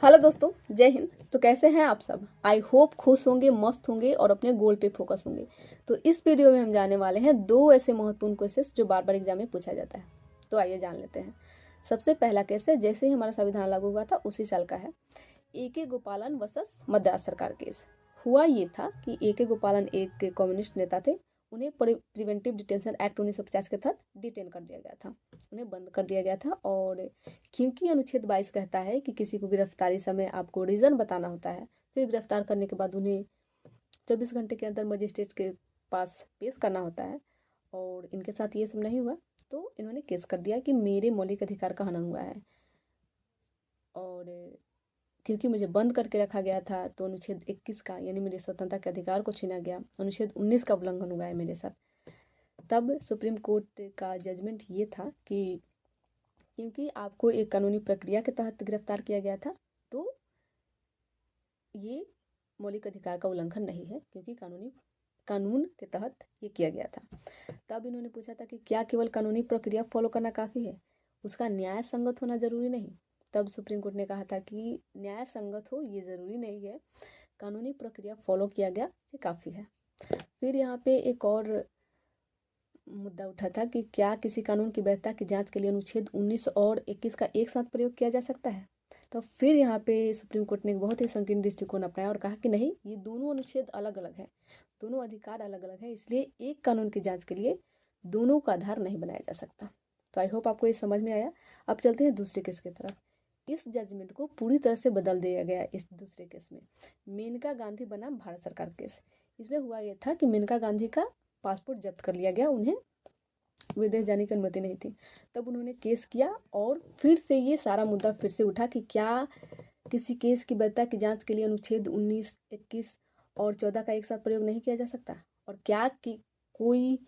Hello दोस्तों, जय हिंद। तो कैसे हैं आप सब? आई होप खुश होंगे, मस्त होंगे और अपने गोल पे फोकस होंगे। तो इस वीडियो में हम जाने वाले हैं दो ऐसे महत्वपूर्ण क्वेश्चन जो बार बार एग्जाम में पूछा जाता है। तो आइए जान लेते हैं। सबसे पहला केस है, जैसे ही हमारा संविधान लागू हुआ था उसी साल का है। ए.के. गोपालन वर्सेस मद्रास सरकार केस। हुआ ये था कि ए.के. गोपालन एक कम्युनिस्ट नेता थे। उन्हें प्रिवेंटिव डिटेंशन एक्ट 1950 के तहत डिटेन कर दिया गया था, उन्हें बंद कर दिया गया था। और क्योंकि अनुच्छेद 22 कहता है कि किसी को गिरफ्तारी समय आपको रीज़न बताना होता है, फिर गिरफ्तार करने के बाद उन्हें 24 घंटे के अंदर मजिस्ट्रेट के पास पेश करना होता है, और इनके साथ ये सब नहीं हुआ तो इन्होंने केस कर दिया कि मेरे मौलिक अधिकार का हनन हुआ है। और क्योंकि मुझे बंद करके रखा गया था तो अनुच्छेद 21 का यानी मेरे स्वतंत्रता के अधिकार को छीना गया, अनुच्छेद 19 का उल्लंघन हुआ है मेरे साथ। तब सुप्रीम कोर्ट का जजमेंट ये था कि क्योंकि आपको एक कानूनी प्रक्रिया के तहत गिरफ्तार किया गया था तो ये मौलिक अधिकार का उल्लंघन नहीं है, क्योंकि कानून के तहत ये किया गया था। तब इन्होंने पूछा था कि क्या केवल कानूनी प्रक्रिया फॉलो करना काफ़ी है, उसका न्याय संगत होना ज़रूरी नहीं। तब सुप्रीम कोर्ट ने कहा था कि न्याय संगत हो ये ज़रूरी नहीं है, कानूनी प्रक्रिया फॉलो किया गया ये काफ़ी है। फिर यहाँ पे एक और मुद्दा उठा था कि क्या किसी कानून की वैधता की जांच के लिए अनुच्छेद 19 और 21 का एक साथ प्रयोग किया जा सकता है। तो फिर यहाँ पे सुप्रीम कोर्ट ने एक बहुत ही संकीर्ण दृष्टिकोण अपनाया और कहा कि नहीं, ये दोनों अनुच्छेद अलग अलग है, दोनों अधिकार अलग अलग है, इसलिए एक कानून की जांच के लिए दोनों का आधार नहीं बनाया जा सकता। तो आई होप आपको ये समझ में आया। अब चलते हैं दूसरे केस की तरफ। इस जजमेंट को पूरी तरह से बदल दिया गया। इस दूसरे केस में मेनका गांधी बनाम भारत सरकार केस। इसमें हुआ यह था कि मेनका गांधी का पासपोर्ट जब्त कर लिया गया, उन्हें विदेश जाने की अनुमति नहीं थी। तब उन्होंने केस किया और फिर से ये सारा मुद्दा फिर से उठा कि क्या किसी केस की वैधता की जांच के लिए अनुच्छेद 19, 21 और 14 का एक साथ प्रयोग नहीं किया जा सकता, और क्या कि कोई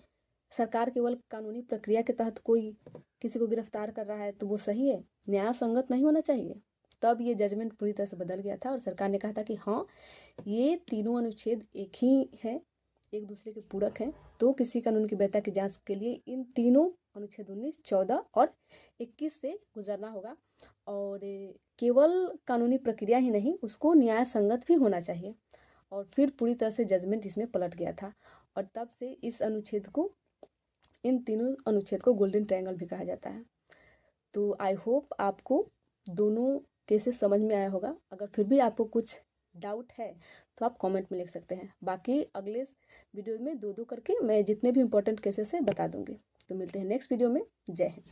सरकार केवल कानूनी प्रक्रिया के तहत कोई किसी को गिरफ्तार कर रहा है तो वो सही है, न्याय संगत नहीं होना चाहिए। तब ये जजमेंट पूरी तरह से बदल गया था और सरकार ने कहा था कि हाँ, ये तीनों अनुच्छेद एक ही है, एक दूसरे के पूरक हैं, तो किसी कानून की वैधता की जांच के लिए इन तीनों अनुच्छेद 19, 14 और 21 से गुजरना होगा। और केवल कानूनी प्रक्रिया ही नहीं, उसको न्याय संगत भी होना चाहिए। और फिर पूरी तरह से जजमेंट इसमें पलट गया था, और तब से इन तीनों अनुच्छेद को गोल्डन ट्रायंगल भी कहा जाता है। तो आई होप आपको दोनों केसेस समझ में आया होगा। अगर फिर भी आपको कुछ डाउट है तो आप कमेंट में लिख सकते हैं। बाकी अगले वीडियो में दो दो करके मैं जितने भी इंपॉर्टेंट केसेस हैं बता दूंगी। तो मिलते हैं नेक्स्ट वीडियो में। जय हिंद।